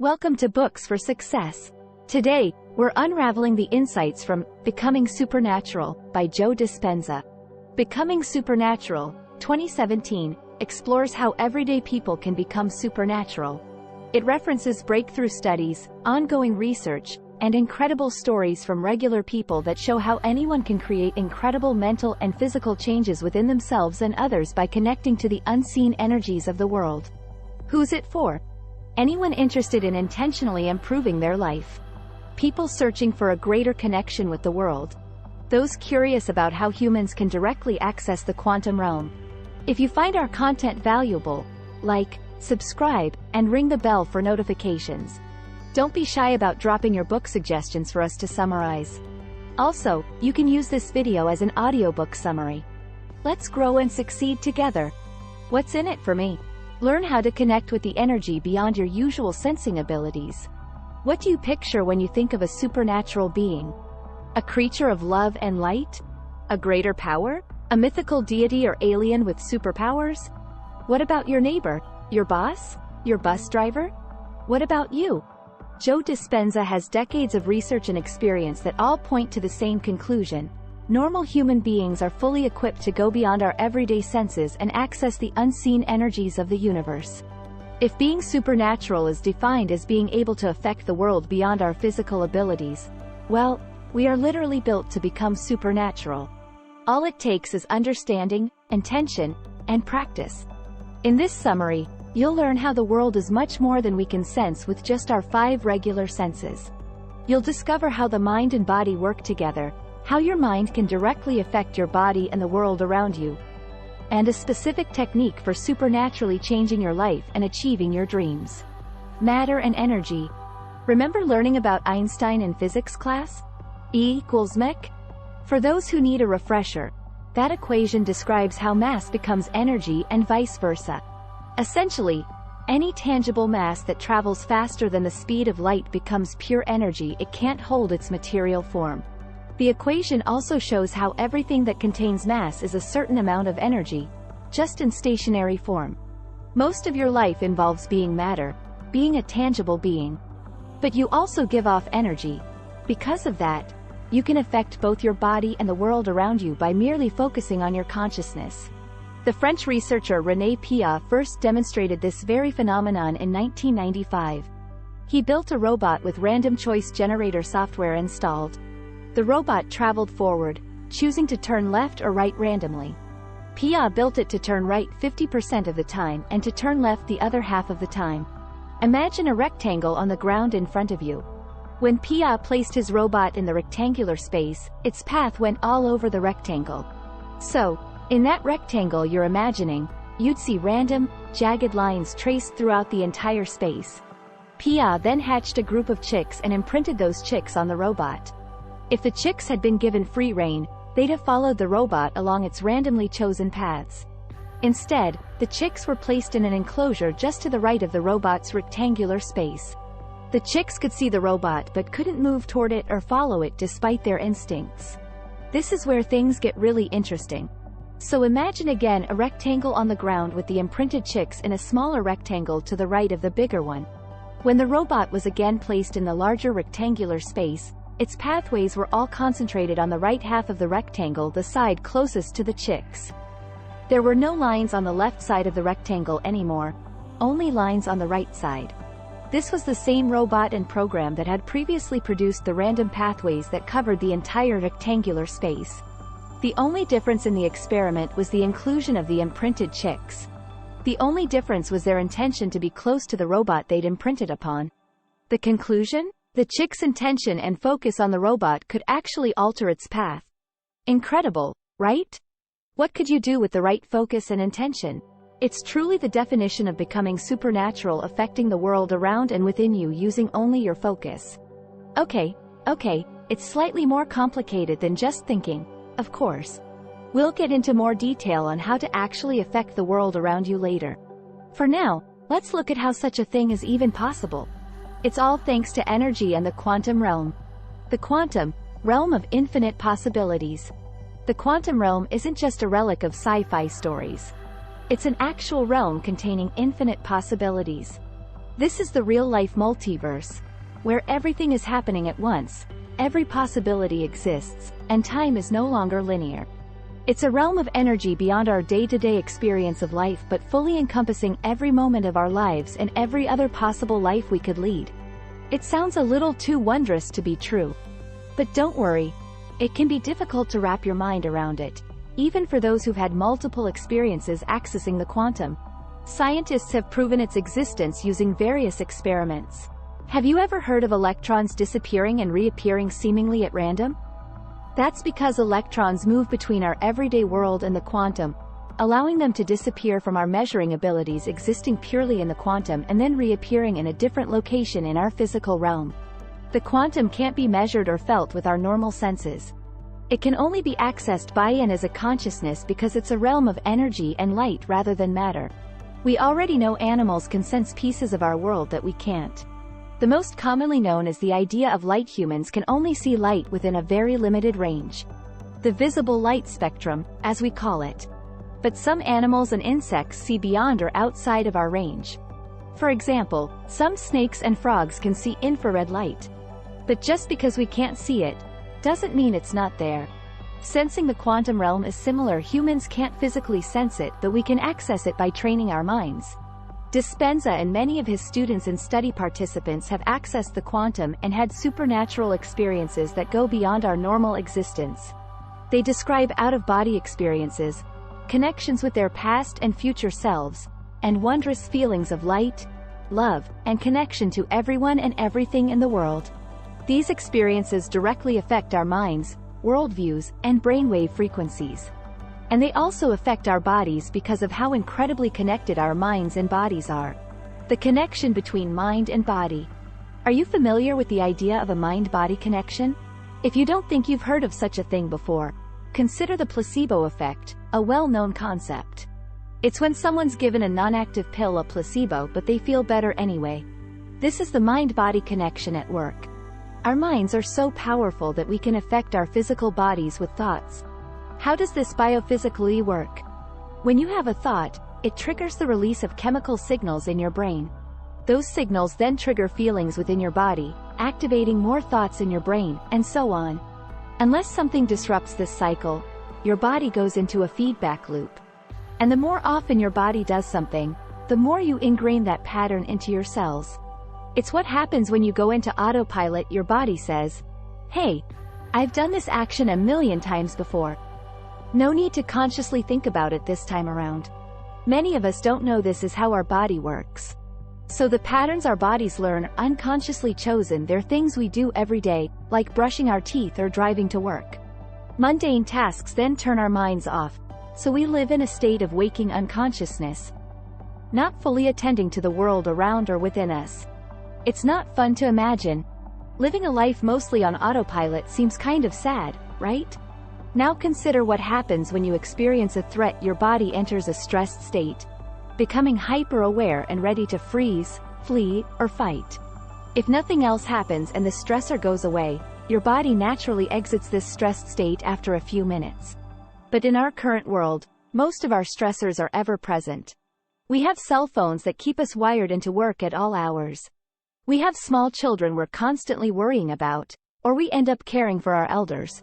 Welcome to Books for Success. Today, we're unraveling the insights from Becoming Supernatural by Joe Dispenza. Becoming Supernatural, 2017, explores how everyday people can become supernatural. It references breakthrough studies, ongoing research, and incredible stories from regular people that show how anyone can create incredible mental and physical changes within themselves and others by connecting to the unseen energies of the world. Who's it for? Anyone interested in intentionally improving their life. People searching for a greater connection with the world. Those curious about how humans can directly access the quantum realm. If you find our content valuable, like, subscribe, and ring the bell for notifications. Don't be shy about dropping your book suggestions for us to summarize. Also, you can use this video as an audiobook summary. Let's grow and succeed together. What's in it for me? Learn how to connect with the energy beyond your usual sensing abilities. What do you picture when you think of a supernatural being? A creature of love and light? A greater power? A mythical deity or alien with superpowers? What about your neighbor? Your boss? Your bus driver? What about you? Joe Dispenza has decades of research and experience that all point to the same conclusion. Normal human beings are fully equipped to go beyond our everyday senses and access the unseen energies of the universe. If being supernatural is defined as being able to affect the world beyond our physical abilities, well, we are literally built to become supernatural. All it takes is understanding, intention, and practice. In this summary, you'll learn how the world is much more than we can sense with just our 5 regular senses. You'll discover how the mind and body work together, how your mind can directly affect your body and the world around you, and a specific technique for supernaturally changing your life and achieving your dreams. Matter and energy. Remember learning about Einstein in physics class? E=mc? For those who need a refresher, that equation describes how mass becomes energy and vice versa. Essentially, any tangible mass that travels faster than the speed of light becomes pure energy. It can't hold its material form. The equation also shows how everything that contains mass is a certain amount of energy, just in stationary form. Most of your life involves being matter, being a tangible being. But you also give off energy. Because of that, you can affect both your body and the world around you by merely focusing on your consciousness. The French researcher René Piat first demonstrated this very phenomenon in 1995. He built a robot with random choice generator software installed. The robot traveled forward, choosing to turn left or right randomly. Piat built it to turn right 50% of the time and to turn left the other half of the time. Imagine a rectangle on the ground in front of you. When Piat placed his robot in the rectangular space, its path went all over the rectangle. So, in that rectangle you're imagining, you'd see random, jagged lines traced throughout the entire space. Piat then hatched a group of chicks and imprinted those chicks on the robot. If the chicks had been given free rein, they'd have followed the robot along its randomly chosen paths. Instead, the chicks were placed in an enclosure just to the right of the robot's rectangular space. The chicks could see the robot but couldn't move toward it or follow it despite their instincts. This is where things get really interesting. So imagine again a rectangle on the ground with the imprinted chicks in a smaller rectangle to the right of the bigger one. When the robot was again placed in the larger rectangular space, its pathways were all concentrated on the right half of the rectangle, the side closest to the chicks. There were no lines on the left side of the rectangle anymore, only lines on the right side. This was the same robot and program that had previously produced the random pathways that covered the entire rectangular space. The only difference in the experiment was the inclusion of the imprinted chicks. The only difference was their intention to be close to the robot they'd imprinted upon. The conclusion? The chick's intention and focus on the robot could actually alter its path. Incredible, right? What could you do with the right focus and intention? It's truly the definition of becoming supernatural, affecting the world around and within you using only your focus. Okay, it's slightly more complicated than just thinking, of course. We'll get into more detail on how to actually affect the world around you later. For now, let's look at how such a thing is even possible. It's all thanks to energy and the quantum realm. The quantum realm of infinite possibilities. The quantum realm isn't just a relic of sci-fi stories. It's an actual realm containing infinite possibilities. This is the real-life multiverse, where everything is happening at once, every possibility exists, and time is no longer linear. It's a realm of energy beyond our day-to-day experience of life, but fully encompassing every moment of our lives and every other possible life we could lead. It sounds a little too wondrous to be true. But don't worry, it can be difficult to wrap your mind around it, even for those who've had multiple experiences accessing the quantum. Scientists have proven its existence using various experiments. Have you ever heard of electrons disappearing and reappearing seemingly at random? That's because electrons move between our everyday world and the quantum, allowing them to disappear from our measuring abilities, existing purely in the quantum and then reappearing in a different location in our physical realm. The quantum can't be measured or felt with our normal senses. It can only be accessed by and as a consciousness because it's a realm of energy and light rather than matter. We already know animals can sense pieces of our world that we can't. The most commonly known is the idea of light. Humans can only see light within a very limited range. The visible light spectrum, as we call it. But some animals and insects see beyond or outside of our range. For example, some snakes and frogs can see infrared light. But just because we can't see it, doesn't mean it's not there. Sensing the quantum realm is similar. Humans can't physically sense it, but we can access it by training our minds. Dispenza and many of his students and study participants have accessed the quantum and had supernatural experiences that go beyond our normal existence. They describe out-of-body experiences, connections with their past and future selves, and wondrous feelings of light, love, and connection to everyone and everything in the world. These experiences directly affect our minds, worldviews, and brainwave frequencies. And they also affect our bodies because of how incredibly connected our minds and bodies are. The connection between mind and body. Are you familiar with the idea of a mind-body connection? If you don't think you've heard of such a thing before, consider the placebo effect, a well-known concept. It's when someone's given a non-active pill, a placebo, but they feel better anyway. This is the mind-body connection at work. Our minds are so powerful that we can affect our physical bodies with thoughts. How does this biophysically work? When you have a thought, it triggers the release of chemical signals in your brain. Those signals then trigger feelings within your body, activating more thoughts in your brain, and so on. Unless something disrupts this cycle, your body goes into a feedback loop. And the more often your body does something, the more you ingrain that pattern into your cells. It's what happens when you go into autopilot. Your body says, "Hey, I've done this action a million times before. No need to consciously think about it this time around." Many of us don't know this is how our body works. So the patterns our bodies learn are unconsciously chosen. They're things we do every day, like brushing our teeth or driving to work. Mundane tasks then turn our minds off, so we live in a state of waking unconsciousness, not fully attending to the world around or within us. It's not fun to imagine. Living a life mostly on autopilot seems kind of sad, right? Now consider what happens when you experience a threat. Your body enters a stressed state, becoming hyper-aware and ready to freeze, flee, or fight. If nothing else happens and the stressor goes away, your body naturally exits this stressed state after a few minutes. But in our current world, most of our stressors are ever present. We have cell phones that keep us wired into work at all hours. We have small children we're constantly worrying about, or we end up caring for our elders.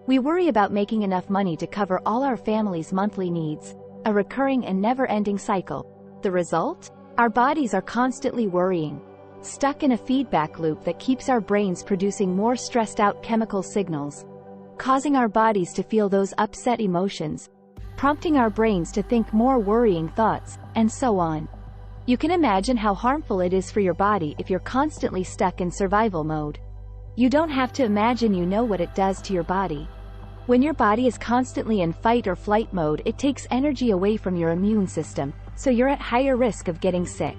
We worry about making enough money to cover all our family's monthly needs, a recurring and never-ending cycle. The result? Our bodies are constantly worrying, stuck in a feedback loop that keeps our brains producing more stressed-out chemical signals, causing our bodies to feel those upset emotions, prompting our brains to think more worrying thoughts, and so on. You can imagine how harmful it is for your body if you're constantly stuck in survival mode. You don't have to imagine, you know what it does to your body. When your body is constantly in fight or flight mode, it takes energy away from your immune system, so you're at higher risk of getting sick.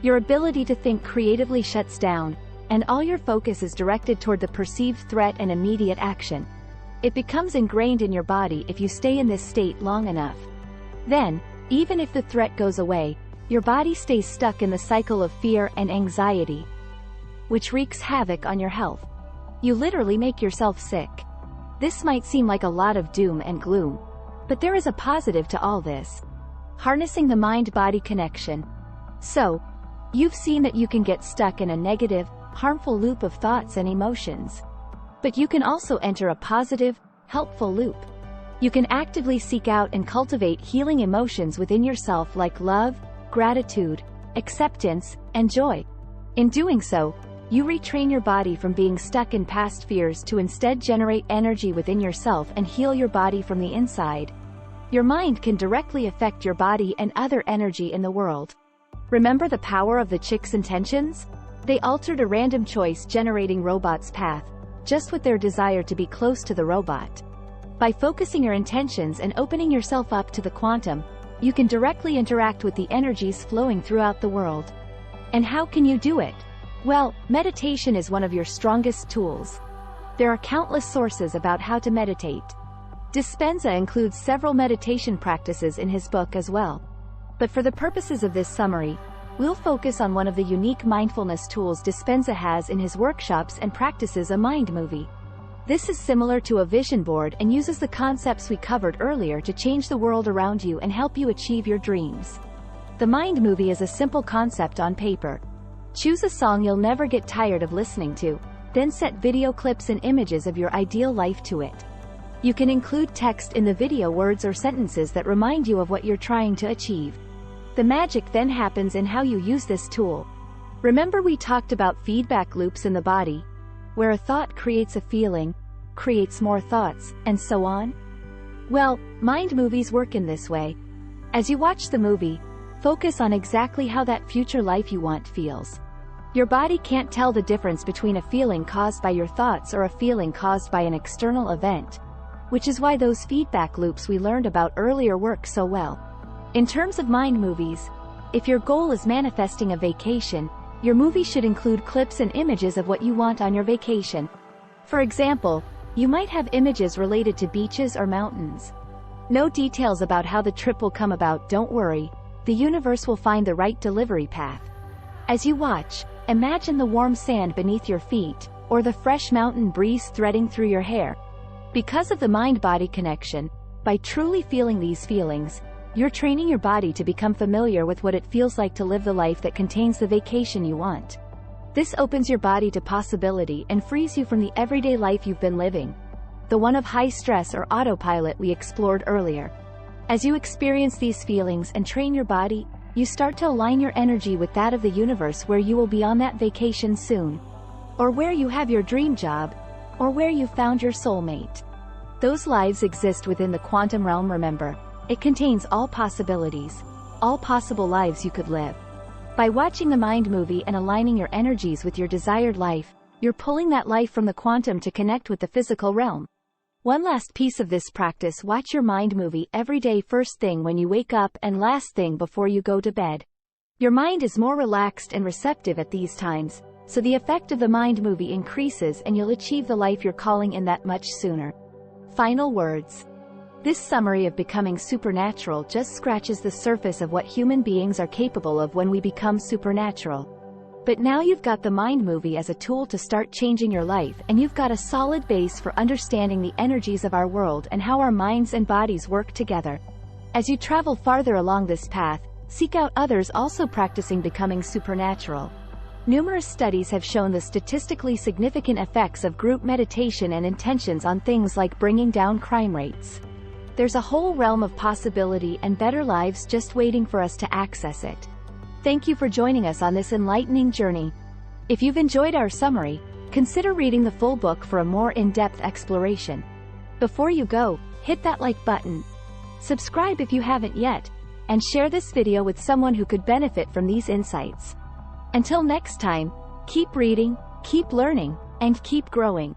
Your ability to think creatively shuts down, and all your focus is directed toward the perceived threat and immediate action. It becomes ingrained in your body if you stay in this state long enough. Then, even if the threat goes away, your body stays stuck in the cycle of fear and anxiety, which wreaks havoc on your health. You literally make yourself sick. This might seem like a lot of doom and gloom, but there is a positive to all this. Harnessing the mind-body connection. So, You've seen that you can get stuck in a negative, harmful loop of thoughts and emotions. But you can also enter a positive, helpful loop. You can actively seek out and cultivate healing emotions within yourself like love, gratitude, acceptance, and joy. In doing so, you retrain your body from being stuck in past fears to instead generate energy within yourself and heal your body from the inside. Your mind can directly affect your body and other energy in the world. Remember the power of the chick's intentions? They altered a random choice generating robot's path, just with their desire to be close to the robot. By focusing your intentions and opening yourself up to the quantum, you can directly interact with the energies flowing throughout the world. And how can you do it? Well, meditation is one of your strongest tools. There are countless sources about how to meditate. Dispenza includes several meditation practices in his book as well. But for the purposes of this summary, we'll focus on one of the unique mindfulness tools Dispenza has in his workshops and practices a mind movie. This is similar to a vision board and uses the concepts we covered earlier to change the world around you and help you achieve your dreams. The mind movie is a simple concept on paper. Choose a song you'll never get tired of listening to, then set video clips and images of your ideal life to it. You can include text in the video, words or sentences that remind you of what you're trying to achieve. The magic then happens in how you use this tool. Remember we talked about feedback loops in the body, where a thought creates a feeling, creates more thoughts, and so on? Well, mind movies work in this way. As you watch the movie, focus on exactly how that future life you want feels. Your body can't tell the difference between a feeling caused by your thoughts or a feeling caused by an external event, which is why those feedback loops we learned about earlier work so well. In terms of mind movies, if your goal is manifesting a vacation, your movie should include clips and images of what you want on your vacation. For example, you might have images related to beaches or mountains. No details about how the trip will come about, don't worry. The universe will find the right delivery path. As you watch, imagine the warm sand beneath your feet, or the fresh mountain breeze threading through your hair. Because of the mind-body connection, by truly feeling these feelings, you're training your body to become familiar with what it feels like to live the life that contains the vacation you want. This opens your body to possibility and frees you from the everyday life you've been living, the one of high stress or autopilot we explored earlier. As you experience these feelings and train your body, you start to align your energy with that of the universe, where you will be on that vacation soon, or where you have your dream job, or where you found your soulmate. Those lives exist within the quantum realm, remember. It contains all possibilities, all possible lives you could live. By watching the mind movie and aligning your energies with your desired life, you're pulling that life from the quantum to connect with the physical realm. One last piece of this practice: watch your mind movie every day, first thing when you wake up and last thing before you go to bed. Your mind is more relaxed and receptive at these times, so the effect of the mind movie increases and you'll achieve the life you're calling in that much sooner. Final words. This summary of becoming supernatural just scratches the surface of what human beings are capable of when we become supernatural. But now you've got the mind movie as a tool to start changing your life, and you've got a solid base for understanding the energies of our world and how our minds and bodies work together. As you travel farther along this path, seek out others also practicing becoming supernatural. Numerous studies have shown the statistically significant effects of group meditation and intentions on things like bringing down crime rates. There's a whole realm of possibility and better lives just waiting for us to access it. Thank you for joining us on this enlightening journey. If you've enjoyed our summary, consider reading the full book for a more in-depth exploration. Before you go, hit that like button, subscribe if you haven't yet, and share this video with someone who could benefit from these insights. Until next time, keep reading, keep learning, and keep growing.